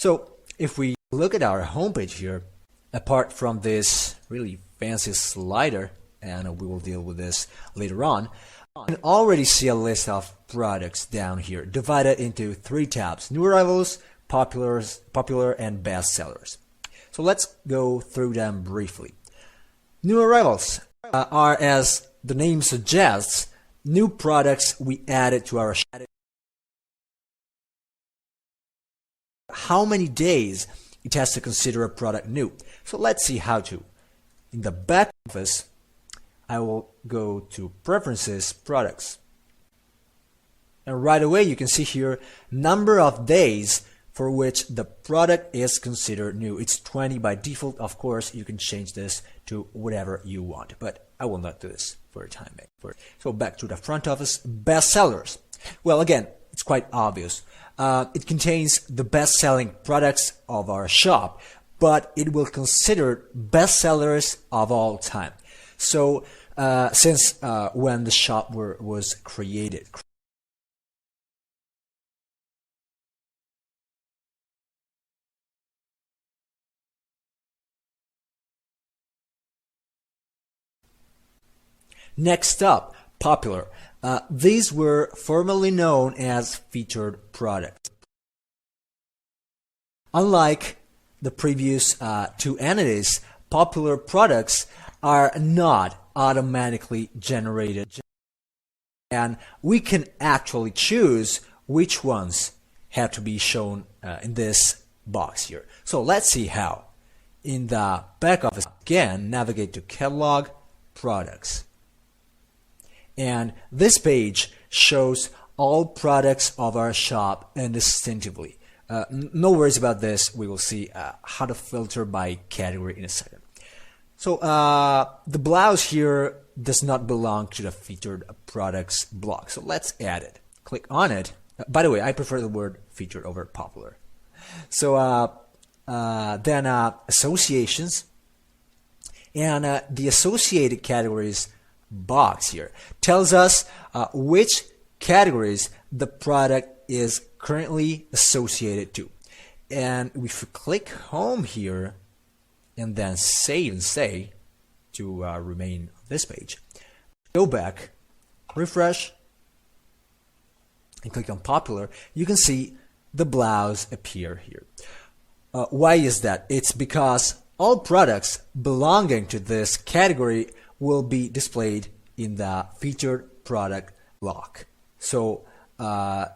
So if we look at our homepage here, apart from this really fancy slider, and we will deal with this later on, you can already see a list of products down here divided into 3 tabs: new arrivals, popular, and best sellers. So let's go through them briefly. New arrivals are, as the name suggests, new products we added to our shop. How many days it has to consider a product new. So let's see how to. In the back office, I will go to Preferences, Products. And right away you can see here number of days for which the product is considered new. It's 20 by default. Of course, you can change this to whatever you want, but I will not do this for a time being. So back to the front office, best sellers. Well, again, it's quite obvious. It contains the best-selling products of our shop, but it will consider best sellers of all time. So since when the shop was created. Next up, popular. These were formerly known as featured products. Unlike the previous 2 entities, popular products are not automatically generated, and we can actually choose which ones have to be shown in this box here. So let's see how. In the back office, again, navigate to Catalog, Products. And this page shows all products of our shop indistinctively. No worries about this. We will see how to filter by category in a second. So the blouse here does not belong to the featured products block. So let's add it. Click on it. By the way, I prefer the word featured over popular. So then associations, and the associated categories box here tells us which categories the product is currently associated to. And if we click home here and then save and say to remain on this page, go back, refresh, and click on popular, you can see the blouse appear here. Why is that? It's because all products belonging to this category will be displayed in the featured product block. So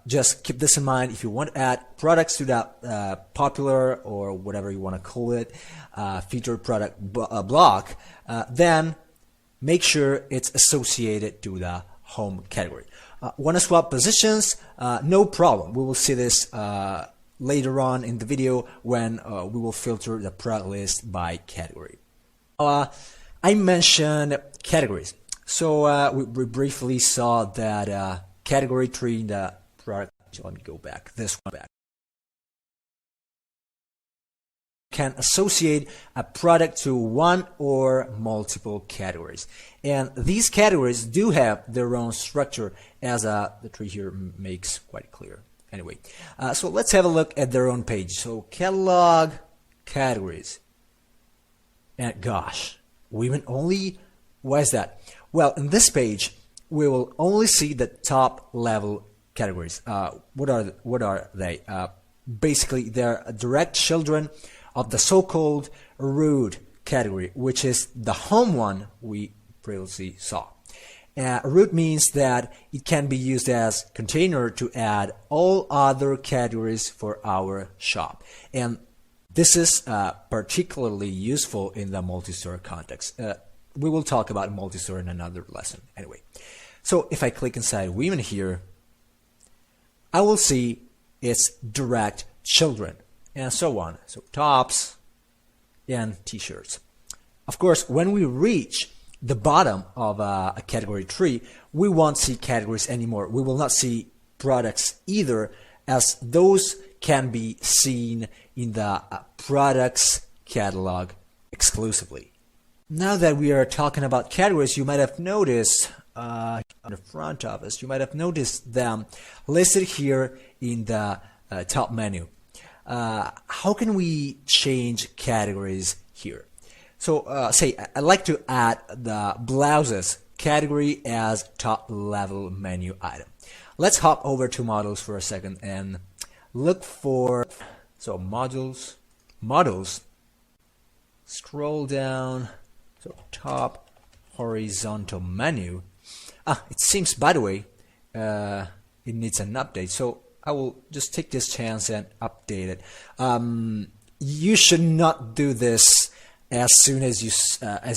just keep this in mind. If you want to add products to that popular, or whatever you want to call it, featured product block, then make sure it's associated to the home category. Want to swap positions? No problem. We will see this later on in the video when we will filter the product list by category. I mentioned categories. So we briefly saw that category tree in the product. So let me go back. This one back. Can associate a product to one or multiple categories. And these categories do have their own structure, as the tree here makes quite clear. Anyway, so let's have a look at their own page. So catalog, categories. And gosh, women only? Why is that? Well, in this page, we will only see the top level categories. What are they? Basically, they're direct children of the so-called root category, which is the home one we previously saw. Root means that it can be used as container to add all other categories for our shop. And this is particularly useful in the multi-store context. We will talk about multi-store in another lesson anyway. So if I click inside women here, I will see it's direct children and so on. So tops and t-shirts. Of course, when we reach the bottom of a category tree, we won't see categories anymore. We will not see products either, as those can be seen in the products catalog exclusively. Now that we are talking about categories, you might have noticed on the front office, you might have noticed them listed here in the top menu. how can we change categories here? So say I'd like to add the blouses category as top level menu item. Let's hop over to models for a second and look for, so models, scroll down, so top horizontal menu. It seems, by the way, it needs an update, so I will just take this chance and update it. You should not do this as soon as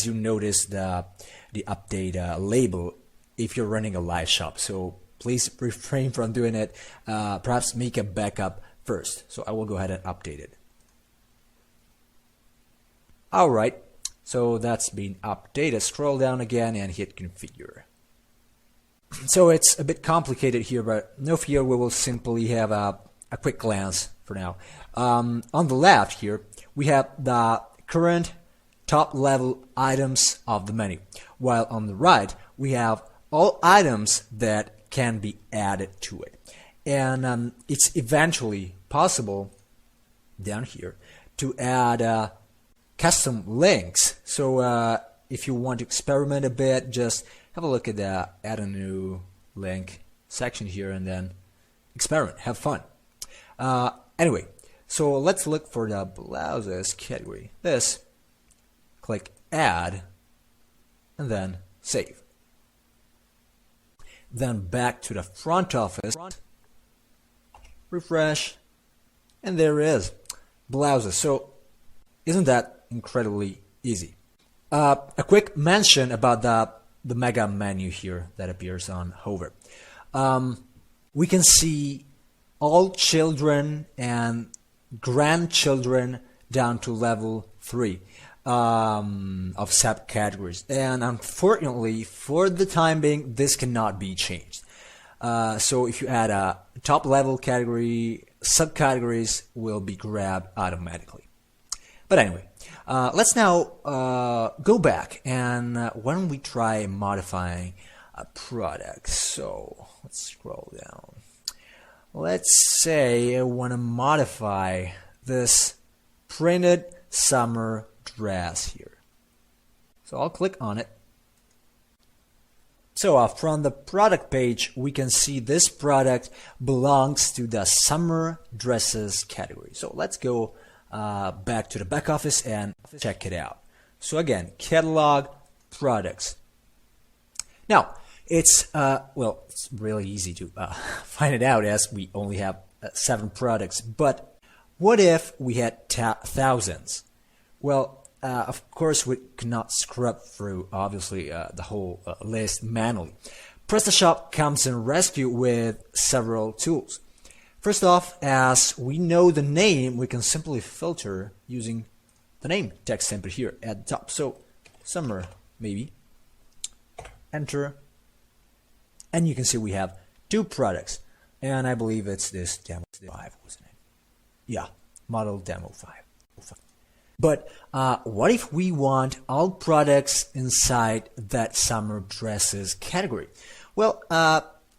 you notice the update label if you're running a live shop. So please refrain from doing it. Perhaps make a backup first. So I will go ahead and update it. Alright, so that's been updated. Scroll down again and hit configure. So it's a bit complicated here, but no fear, we will simply have a quick glance for now. On the left here, we have the current top level items of the menu, while on the right, we have all items that can be added to it. And it's eventually possible down here to add custom links. So if you want to experiment a bit, just have a look at the add a new link section here and then experiment, have fun. Anyway, so let's look for the blouses category. This, click add and then save. Then back to the front office, refresh, and there it is, blouses. So isn't that incredibly easy? A quick mention about the mega menu here that appears on hover. We can see all children and grandchildren down to level 3 of subcategories, and unfortunately for the time being this cannot be changed. So if you add a top level category, subcategories will be grabbed automatically. But anyway, let's now go back and why don't we try modifying a product. So let's scroll down. Let's say I want to modify this printed summer dress here. So I'll click on it. So from the product page, we can see this product belongs to the summer dresses category. So let's go back to the back office and check it out. So again, catalog products. Now it's well, it's really easy to find it out as we only have 7 products. But what if we had thousands? Well, of course, we cannot scrub through, obviously, the whole list manually. PrestaShop comes in rescue with several tools. First off, as we know the name, we can simply filter using the name text input here at the top. So, summer, maybe. Enter. And you can see we have 2 products. And I believe it's this demo 5, wasn't it? Yeah, model demo 5. But what if we want all products inside that summer dresses category? Well,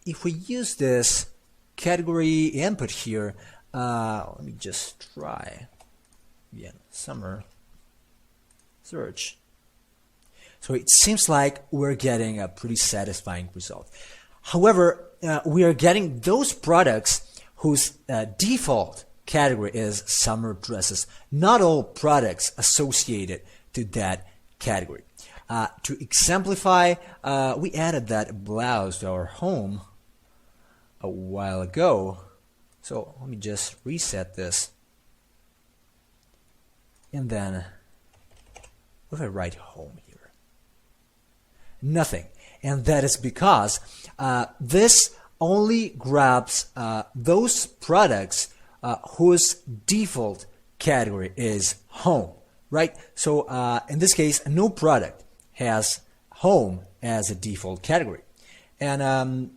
if we use this category input here, let me just try again, summer search. So it seems like we're getting a pretty satisfying result. However, we are getting those products whose default category is summer dresses, not all products associated to that category. To exemplify, we added that blouse to our home a while ago. So let me just reset this. And then, what if I write home here? Nothing. And that is because this only grabs those products whose default category is home, right? So in this case, no product has home as a default category. And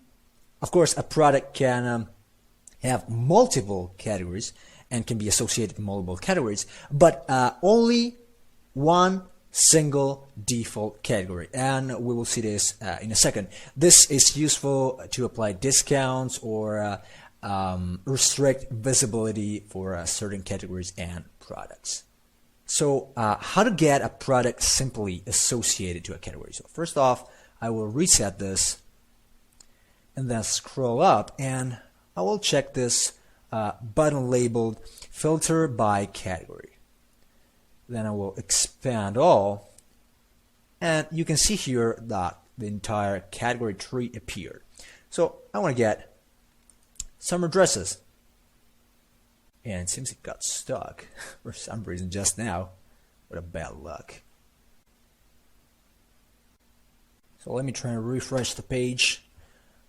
of course, a product can have multiple categories and can be associated with multiple categories, but only one single default category. And we will see this in a second. This is useful to apply discounts or restrict visibility for certain categories and products. So how to get a product simply associated to a category. So first off, I will reset this and then scroll up, and I will check this button labeled filter by category. Then I will expand all, and you can see here that the entire category tree appeared. So I want to get summer dresses, and it seems it got stuck for some reason just now. What a bad luck. So let me try and refresh the page.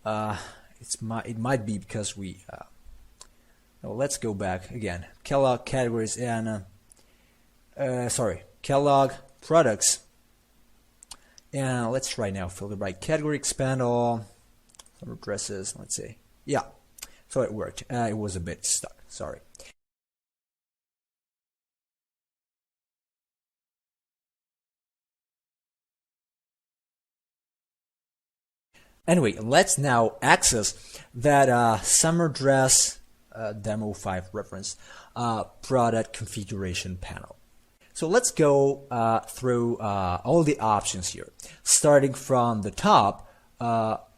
It might be because we let's go back again. Kellogg categories and Kellogg products, and let's try now filter by category, expand all, summer dresses. Let's see. Yeah, so it worked. It was a bit stuck. Sorry. Anyway, let's now access that summer dress demo 5 reference product configuration panel. So let's go through all the options here. Starting from the top,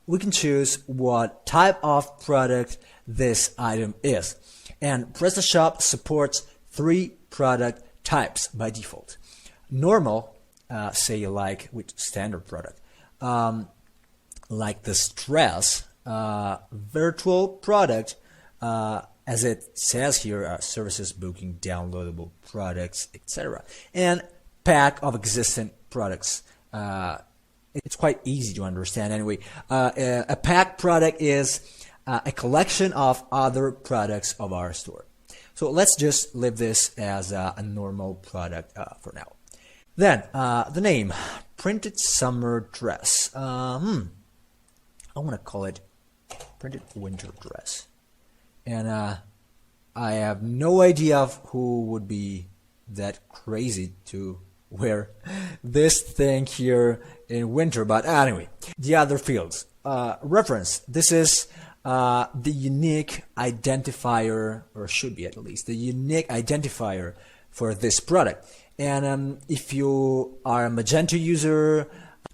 we can choose what type of product this item is. And PrestaShop supports 3 product types by default. Normal, say like with standard product, like this dress, virtual product, as it says here, services, booking, downloadable products, etc. And pack of existing products. It's quite easy to understand anyway. A pack product is a collection of other products of our store. So let's just leave this as a normal product for now. Then the name, printed summer dress. I want to call it printed winter dress. And I have no idea of who would be that crazy to wear this thing here in winter. But anyway, the other fields. Reference. This is the unique identifier, or should be at least, the unique identifier for this product. And if you are a Magento user,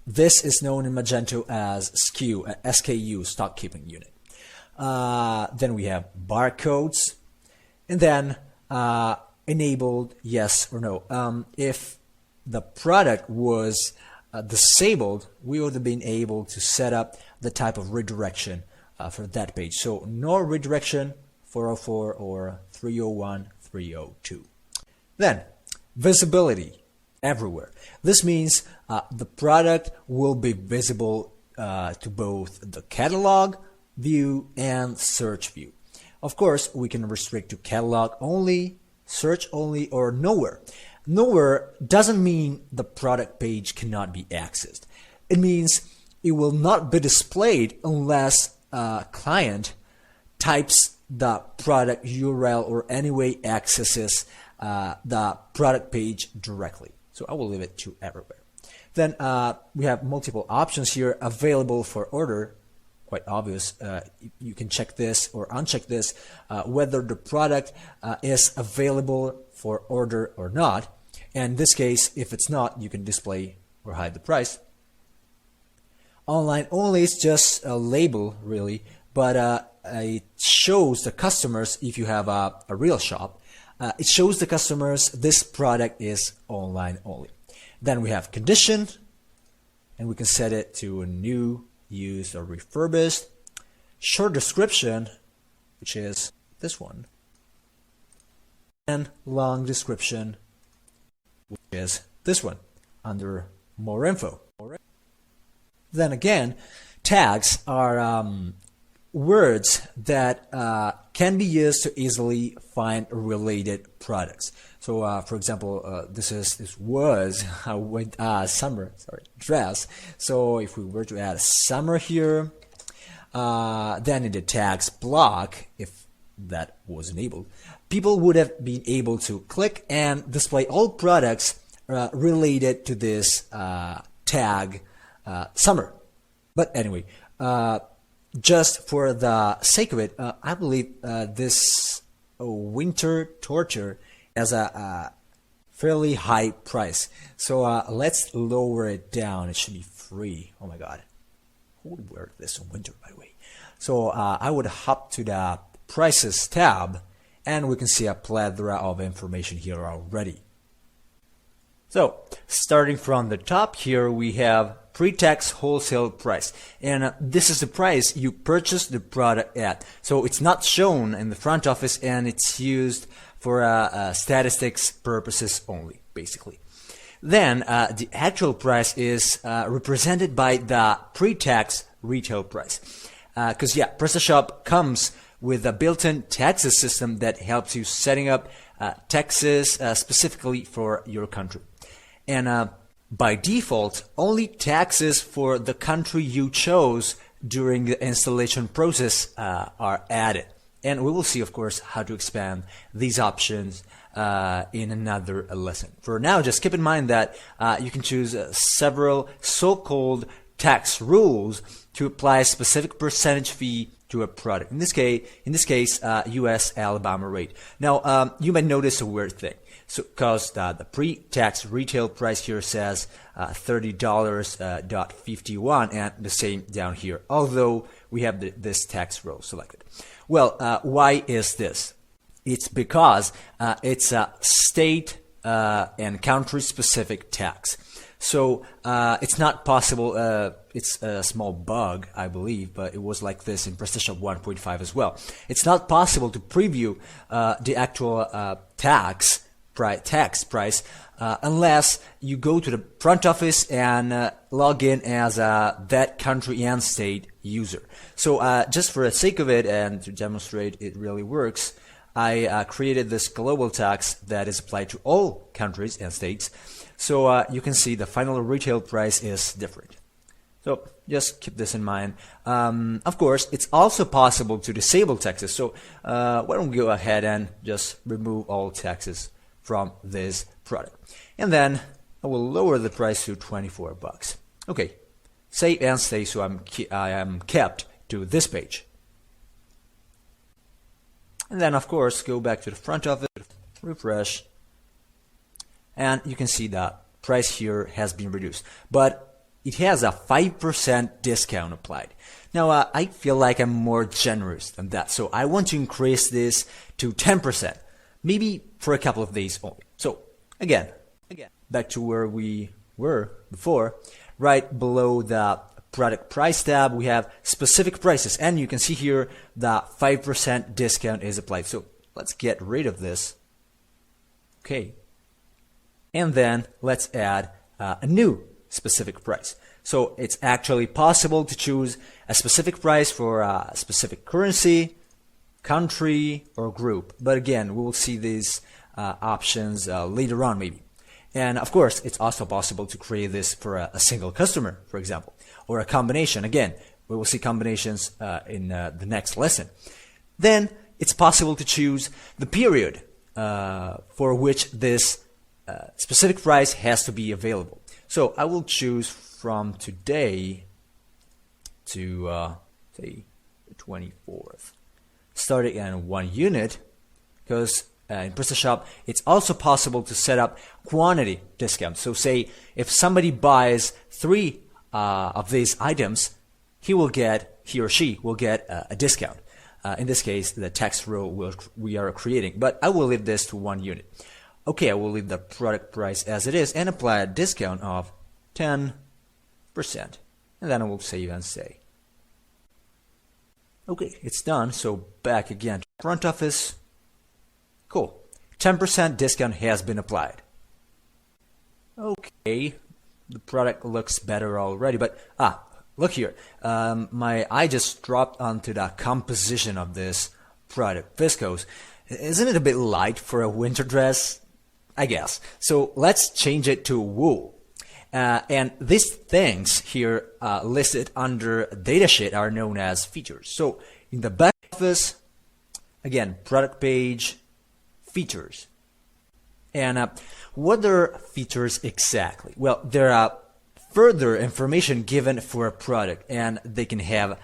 this is known in Magento as SKU, stock keeping unit. Then we have barcodes, and then enabled yes or no. If the product was disabled, we would have been able to set up the type of redirection for that page. So no redirection 404 or 301, 302. Then visibility everywhere. This means the product will be visible to both the catalog view and search view. Of course, we can restrict to catalog only, search only, or nowhere. Nowhere doesn't mean the product page cannot be accessed. It means it will not be displayed unless a client types the product URL or anyway accesses the product page directly. So I will leave it to everywhere. Then we have multiple options here available for order. Quite obvious. You can check this or uncheck this, whether the product is available for order or not. And in this case, if it's not, you can display or hide the price. Online only is just a label, really, but it shows the customers, if you have a real shop, it shows the customers this product is online only. Then we have condition, and we can set it to a new, used, or refurbished. Short description, which is this one. And long description, which is this one, under more info. Then again, tags are words that can be used to easily find related products. So, for example, this was a summer dress. So, if we were to add summer here, then in the tags block, if that was enabled, people would have been able to click and display all products related to this tag summer. But anyway, just for the sake of it, I believe this winter torture has a fairly high price. So let's lower it down. It should be free. Oh my god. Who would wear this in winter, by the way? So I would hop to the prices tab, and we can see a plethora of information here already. So starting from the top here, we have pre-tax wholesale price, and this is the price you purchase the product at. So it's not shown in the front office, and it's used for statistics purposes only, basically. Then the actual price is represented by the pre-tax retail price, because yeah, PrestaShop comes with a built-in taxes system that helps you setting up taxes specifically for your country. And by default, only taxes for the country you chose during the installation process are added. And we will see, of course, how to expand these options in another lesson. For now, just keep in mind that you can choose several so-called tax rules to apply a specific percentage fee to a product. In this case, U.S. Alabama rate. Now, you might notice a weird thing. So, because the pre-tax retail price here says $30.51, and the same down here, although we have this tax row selected. Well, why is this? It's because it's a state and country-specific tax. So it's not possible. It's a small bug, I believe, but it was like this in PrestaShop 1.5 as well. It's not possible to preview the actual tax price unless you go to the front office and log in as that country and state user. So just for the sake of it and to demonstrate it really works, I created this global tax that is applied to all countries and states. So you can see the final retail price is different. So just keep this in mind. Of course, it's also possible to disable taxes. So why don't we go ahead and just remove all taxes from this product. And then I will lower the price to 24 bucks. Okay, save and stay, so I am kept to this page. And then, of course, go back to the front of it, refresh, and you can see the price here has been reduced. But it has a 5% discount applied. Now, I feel like I'm more generous than that, so I want to increase this to 10%. Maybe for a couple of days only. So again, back to where we were before. Right below the product price tab, we have specific prices, and you can see here the 5% discount is applied. So let's get rid of this. Okay, and then let's add a new specific price. So it's actually possible to choose a specific price for a specific currency, country, or group. But again, we will see these options later on maybe. And of course, it's also possible to create this for a single customer, for example, or a combination. Again, we will see combinations in the next lesson. Then it's possible to choose the period for which this specific price has to be available. So I will choose from today to say the 24th. Starting in 1 unit, because in PrestaShop it's also possible to set up quantity discounts. So say if somebody buys 3 of these items, he or she will get a discount. In this case, the text row we are creating, but I will leave this to 1 unit. Okay, I will leave the product price as it is and apply a discount of 10%, and then I will save and stay. Okay, it's done. So back again to front office. Cool. 10% discount has been applied. Okay, the product looks better already, but look here. My eye just dropped onto the composition of this product, viscose. Isn't it a bit light for a winter dress? I guess. So let's change it to wool. And these things here listed under datasheet are known as features. So in the back office, again, product page, features. And what are features exactly? Well, there are further information given for a product, and they can have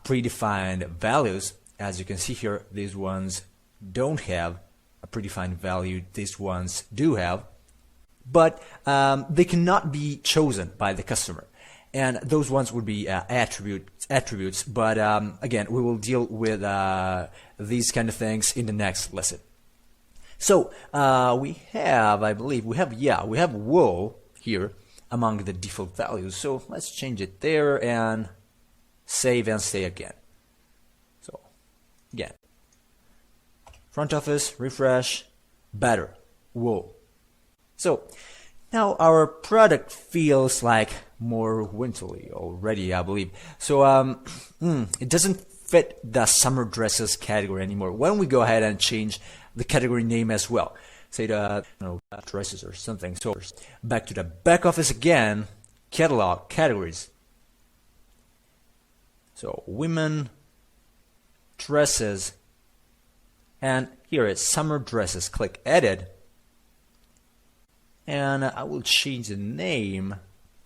predefined values. As you can see here, these ones don't have a predefined value, these ones do have, but they cannot be chosen by the customer. And those ones would be attributes, but again, we will deal with these kind of things in the next lesson. So we have, I believe, we have wool here among the default values. So let's change it there and save and stay again. So again, front office, refresh, better, wool. So now our product feels like more winterly already, I believe. So it doesn't fit the summer dresses category anymore. Why don't we go ahead and change the category name as well? Say the dresses or something. So back to the back office again, catalog, categories. So women, dresses, and here is summer dresses. Click edit. And I will change the name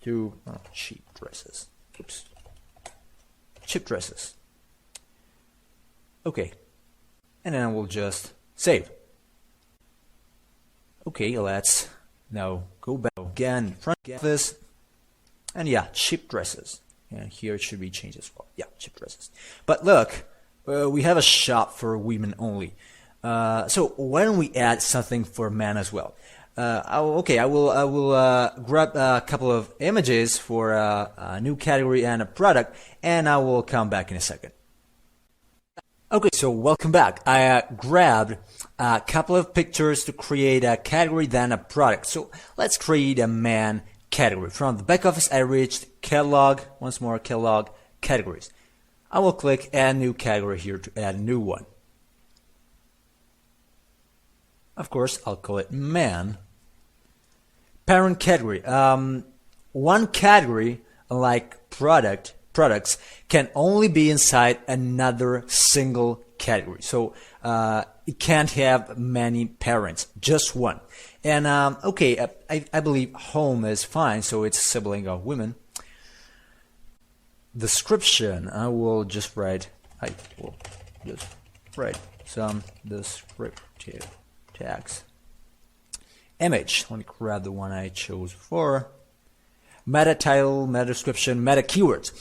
to cheap dresses. Oops. Cheap dresses. Okay. And then I will just save. Okay, let's now go back again, front office. And yeah, cheap dresses. And here it should be changed as well. Yeah, cheap dresses. But look, we have a shop for women only. So why don't we add something for men as well? I will grab a couple of images for a new category and a product, and I will come back in a second. Okay, so welcome back. I grabbed a couple of pictures to create a category, then a product. So let's create a man category. From the back office, I reached catalog, once more catalog, categories. I will click add new category here to add a new one. Of course, I'll call it man. Parent category. One category, like products, can only be inside another single category. So it can't have many parents, just one. And okay, I believe home is fine, so it's a sibling of women. Description, I will just write some descriptive tags. Image, let me grab the one I chose before. Meta title, meta description, meta keywords.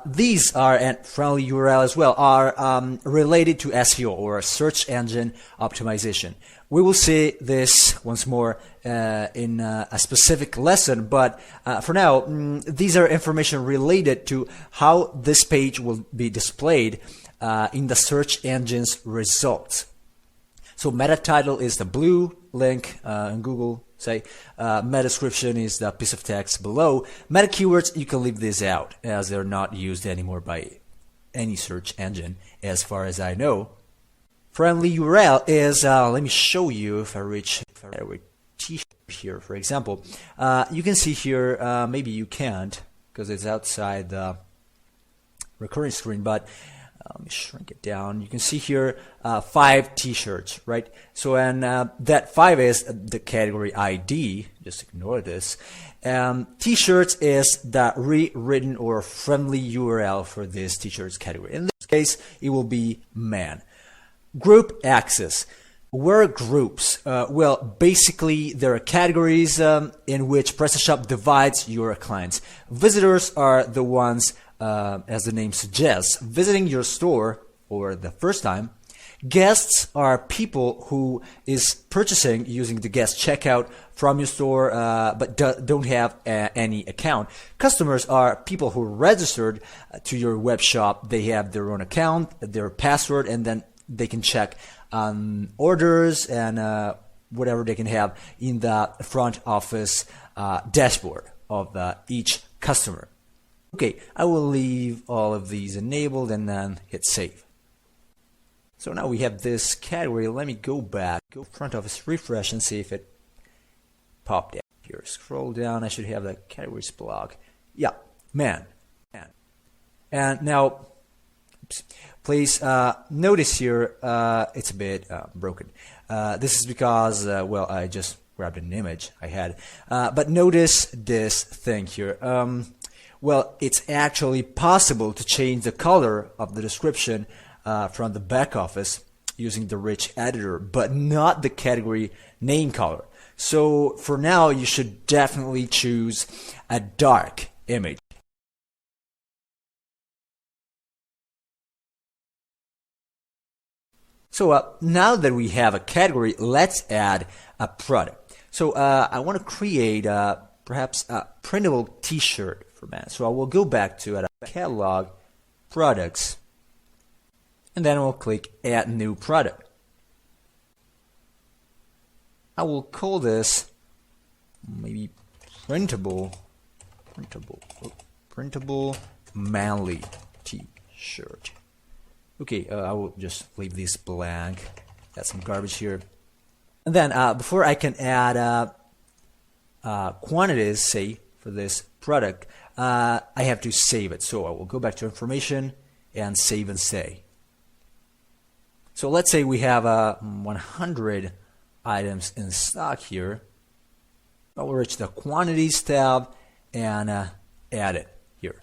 These are, and friendly URL as well, are related to SEO or search engine optimization. We will see this once more in a specific lesson, but for now, these are information related to how this page will be displayed in the search engine's results. So meta title is the blue link in Google, say. Meta description is the piece of text below. Meta keywords, you can leave these out as they're not used anymore by any search engine as far as I know. Friendly URL is, let me show you if I reach t-shirt here, for example. You can see here, maybe you can't because it's outside the recording screen, but let me shrink it down. You can see here 5 t-shirts, right? So, and that 5 is the category ID. Just ignore this. T-shirts is the rewritten or friendly URL for this t-shirts category. In this case, it will be man. Group access. Where are groups? Well, basically, there are categories in which PrestaShop divides your clients. Visitors are the ones, as the name suggests, visiting your store for the first time. Guests are people who is purchasing using the guest checkout from your store but don't have any account. Customers are people who registered to your web shop. They have their own account, their password, and then they can check orders and whatever they can have in the front office dashboard of each customer. Okay, I will leave all of these enabled and then hit save. So now we have this category. Let me go back, go front office, refresh, and see if it popped out. Here, scroll down. I should have the categories block. Yeah, man. And now, please notice here it's a bit broken. This is because, well, I just grabbed an image I had. But notice this thing here. Well, it's actually possible to change the color of the description from the back office using the rich editor, but not the category name color. So for now, you should definitely choose a dark image. So now that we have a category, let's add a product. So I want to create perhaps a printable t-shirt for men. So I will go back to catalog, products, and then I will click add new product. I will call this maybe printable manly t-shirt. Okay, I will just leave this blank. Add some garbage here. And then before I can add quantities, say, for this product, I have to save it. So I will go back to information and save and say. So let's say we have 100 items in stock here. I will reach the quantities tab and add it here.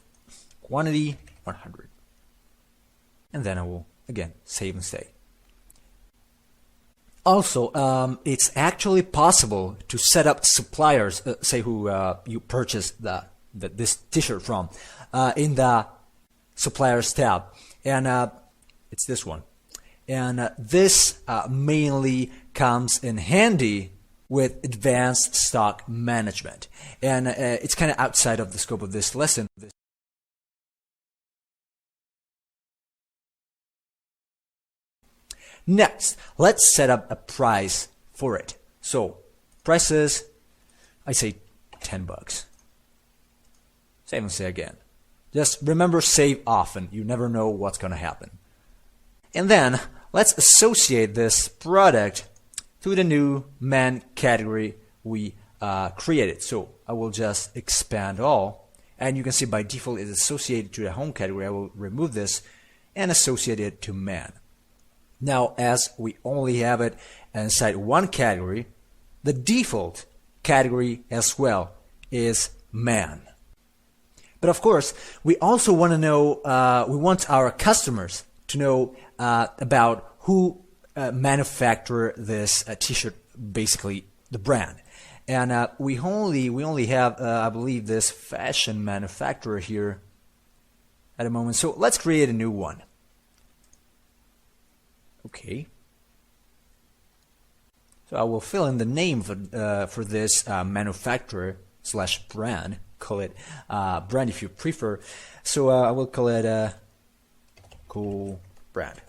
Quantity 100. And then I will, again, save and stay. Also, it's actually possible to set up suppliers, say who you purchased this t-shirt from, in the suppliers tab. And it's this one. And this mainly comes in handy with advanced stock management. And it's kind of outside of the scope of this lesson. Next, let's set up a price for it. So, prices, I say 10 bucks. Save and say again. Just remember, save often. You never know what's going to happen. And then, let's associate this product to the new men category we created. So, I will just expand all. And you can see by default it's associated to the home category. I will remove this and associate it to men. Now, as we only have it inside one category, the default category as well is man. But of course, we also want to know, we want our customers to know about who manufactured this t-shirt, basically the brand. And we only have, I believe, this fashion manufacturer here at the moment. So let's create a new one. Okay. So I will fill in the name for this manufacturer / brand. Call it brand if you prefer. So I will call it cool brand.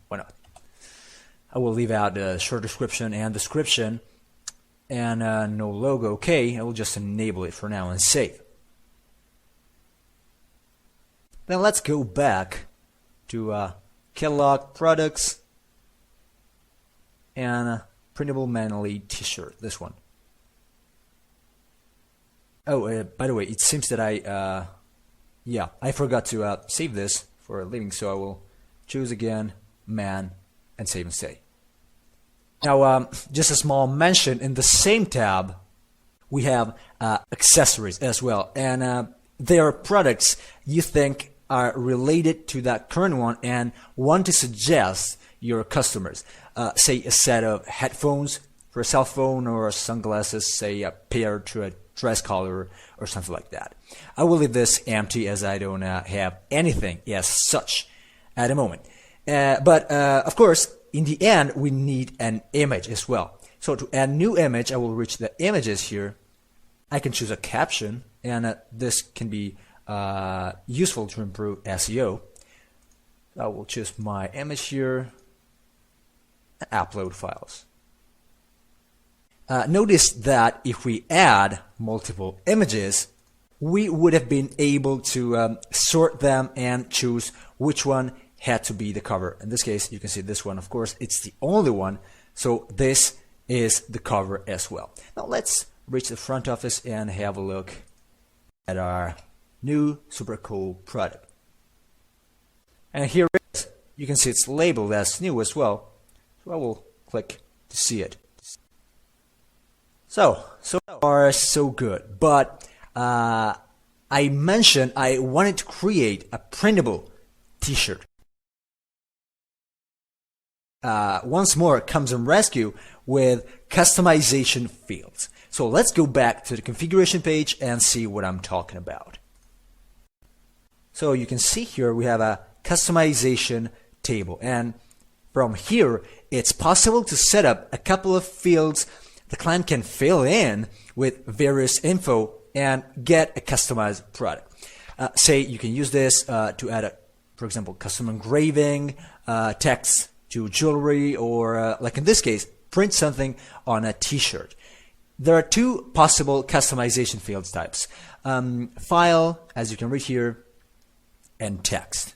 Why not? I will leave out the short description and description and no logo. Okay, I will just enable it for now and save. Then let's go back to catalog, products, and printable manly t-shirt, this one. Oh, by the way, it seems that I forgot to save this for a living, so I will choose again, man, and save and stay. Now, just a small mention, in the same tab, we have accessories as well, and they are products you think are related to that current one and want to suggest your customers. Say a set of headphones for a cell phone or sunglasses, say paired to a dress collar or something like that. I will leave this empty as I don't have anything as such at the moment. But of course, in the end, we need an image as well. So to add new image, I will reach the images here. I can choose a caption, and this can be useful to improve SEO. I will choose my image here and upload files. Notice that if we add multiple images, we would have been able to sort them and choose which one had to be the cover. In this case, you can see this one, of course, it's the only one, so this is the cover as well. Now let's reach the front office and have a look at our new super cool product. And here it is. You can see it's labeled as new as well. So I will click to see it. So far so good, but I mentioned I wanted to create a printable t-shirt. Once more comes on rescue with customization fields. So let's go back to the configuration page and see what I'm talking about. So you can see here we have a customization table, and from here it's possible to set up a couple of fields the client can fill in with various info and get a customized product. Say you can use this to add for example, custom engraving, text to jewelry, or like in this case, print something on a t-shirt. There are two possible customization fields types: file, as you can read here, and text.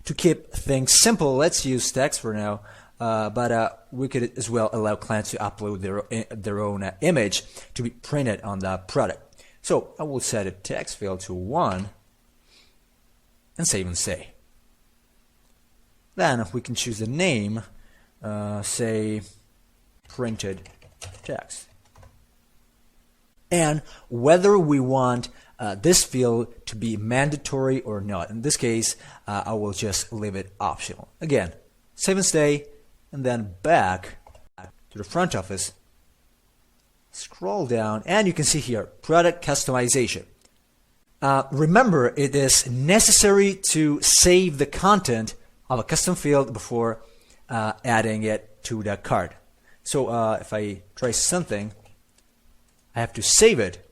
To keep things simple, let's use text for now, but we could as well allow clients to upload their own image to be printed on the product. So I will set a text field to 1 and save and say. Then we can choose the name, say printed text. And whether we want this field to be mandatory or not. In this case, I will just leave it optional. Again, save and stay, and then back to the front office. Scroll down, and you can see here, product customization. Remember, it is necessary to save the content of a custom field before adding it to the cart. So if I try something, I have to save it.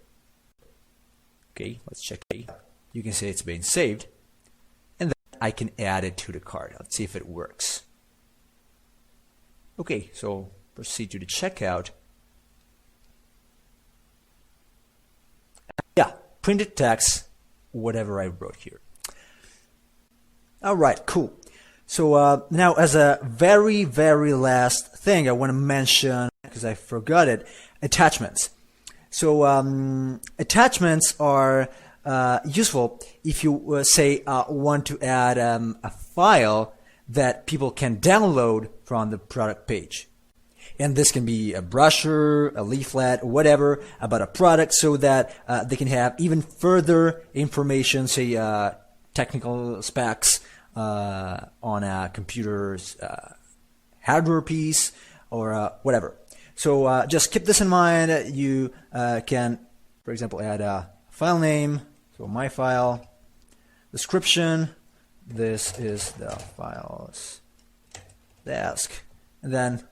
Okay, let's check. You can see it's been saved, and then I can add it to the cart. Let's see if it works. Okay, so proceed to the checkout. Yeah, printed text, whatever I wrote here. All right, cool. So now, as a very last thing, I want to mention, because I forgot it, attachments. So attachments are useful if you say want to add a file that people can download from the product page. And this can be a brochure, a leaflet, whatever about a product, so that they can have even further information, say technical specs on a computer's hardware piece or whatever. So just keep this in mind. You can, for example, add a file name. So my file, description. This is the files desk, and then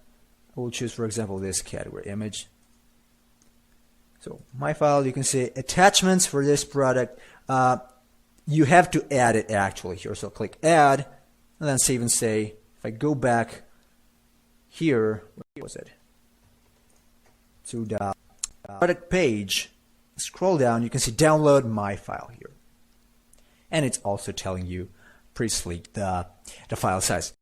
I will choose, for example, this category, image. So my file, you can say attachments for this product. You have to add it actually here. So click add, and then save and say. If I go back here, where was it? To the product page, scroll down, you can see download my file here. And it's also telling you pretty sleek the file size.